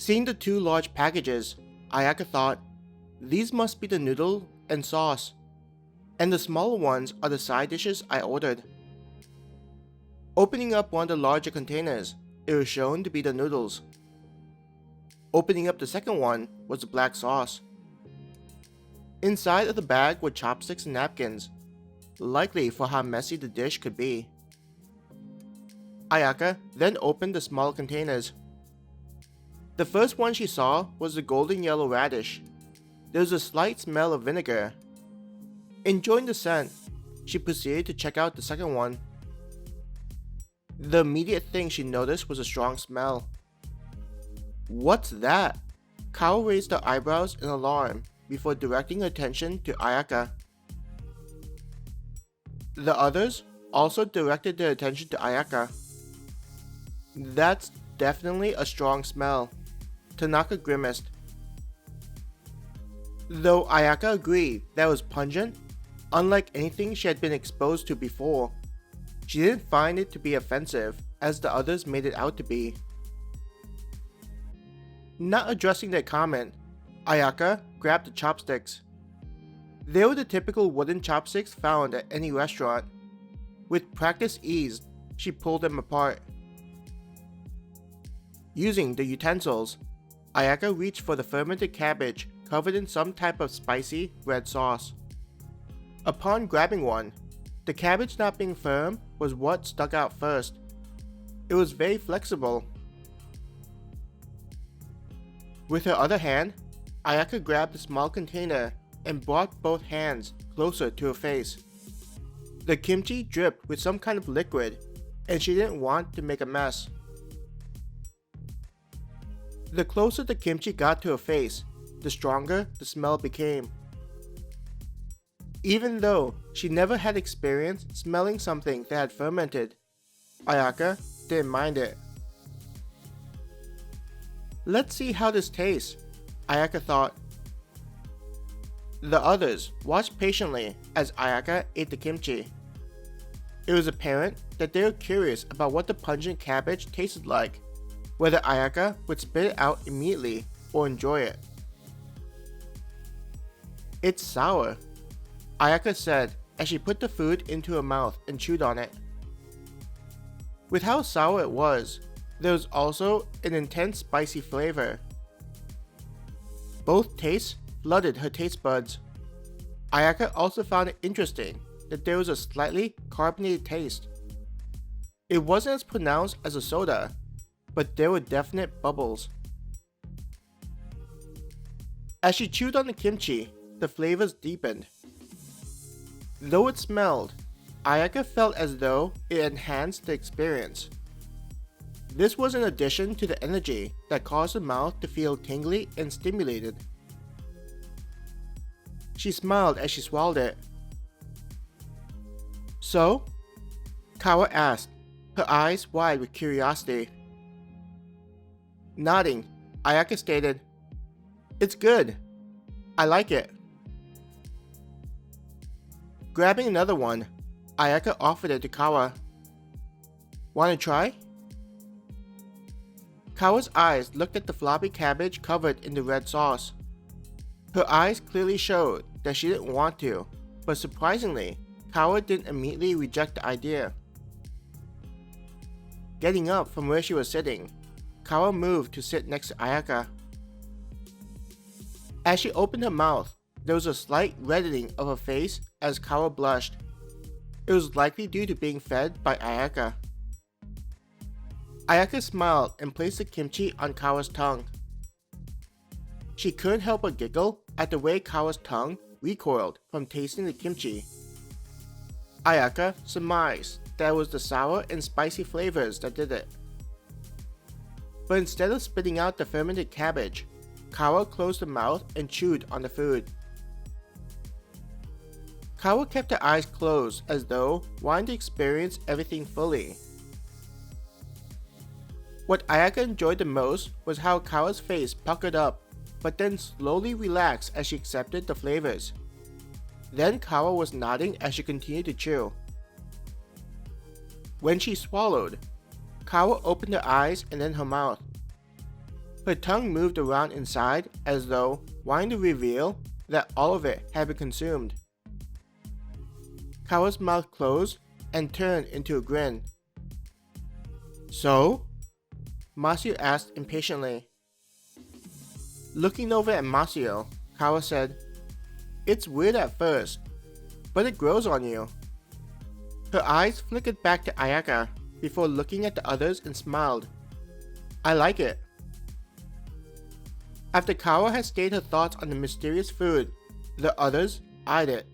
Seeing the two large packages, Ayaka thought, these must be the noodle and sauce, and the smaller ones are the side dishes I ordered. Opening up one of the larger containers, it was shown to be the noodles. Opening up the second one was the black sauce. Inside of the bag were chopsticks and napkins, likely for how messy the dish could be. Ayaka then opened the smaller containers. The first one she saw was the golden yellow radish. There was a slight smell of vinegar. Enjoying the scent, she proceeded to check out the second one. The immediate thing she noticed was a strong smell. What's that? Kawa raised her eyebrows in alarm before directing her attention to Ayaka. The others also directed their attention to Ayaka. That's definitely a strong smell, Tanaka grimaced. Though Ayaka agreed that it was pungent, unlike anything she had been exposed to before, she didn't find it to be offensive as the others made it out to be. Not addressing their comment, Ayaka grabbed the chopsticks. They were the typical wooden chopsticks found at any restaurant. With practiced ease, she pulled them apart. Using the utensils, Ayaka reached for the fermented cabbage covered in some type of spicy red sauce. Upon grabbing one, the cabbage not being firm was what stuck out first. It was very flexible. With her other hand, Ayaka grabbed the small container and brought both hands closer to her face. The kimchi dripped with some kind of liquid, and she didn't want to make a mess. The closer the kimchi got to her face, the stronger the smell became. Even though she never had experience smelling something that had fermented, Ayaka didn't mind it. Let's see how this tastes, Ayaka thought. The others watched patiently as Ayaka ate the kimchi. It was apparent that they were curious about what the pungent cabbage tasted like, whether Ayaka would spit it out immediately or enjoy it. It's sour, Ayaka said as she put the food into her mouth and chewed on it. With how sour it was, there was also an intense spicy flavor. Both tastes flooded her taste buds. Ayaka also found it interesting that there was a slightly carbonated taste. It wasn't as pronounced as a soda, but there were definite bubbles. As she chewed on the kimchi, the flavors deepened. Though it smelled, Ayaka felt as though it enhanced the experience. This was in addition to the energy that caused her mouth to feel tingly and stimulated. She smiled as she swallowed it. So? Kawa asked, her eyes wide with curiosity. Nodding, Ayaka stated, "It's good. I like it." Grabbing another one, Ayaka offered it to Kawa. "Want to try?" Kawa's eyes looked at the floppy cabbage covered in the red sauce. Her eyes clearly showed that she didn't want to, but surprisingly, Kawa didn't immediately reject the idea. Getting up from where she was sitting, Kawa moved to sit next to Ayaka. As she opened her mouth, there was a slight reddening of her face as Kawa blushed. It was likely due to being fed by Ayaka. Ayaka smiled and placed the kimchi on Kawa's tongue. She couldn't help but giggle at the way Kawa's tongue recoiled from tasting the kimchi. Ayaka surmised that it was the sour and spicy flavors that did it. But instead of spitting out the fermented cabbage, Kawa closed her mouth and chewed on the food. Kawa kept her eyes closed as though wanting to experience everything fully. What Ayaka enjoyed the most was how Kawa's face puckered up, but then slowly relaxed as she accepted the flavors. Then Kawa was nodding as she continued to chew. When she swallowed, Kawa opened her eyes and then her mouth. Her tongue moved around inside as though wanting to reveal that all of it had been consumed. Kawa's mouth closed and turned into a grin. So? Masio asked impatiently. Looking over at Masio, Kawa said, "It's weird at first, but it grows on you." Her eyes flickered back to Ayaka before looking at the others and smiled. "I like it." After Kawa had stated her thoughts on the mysterious food, the others eyed it.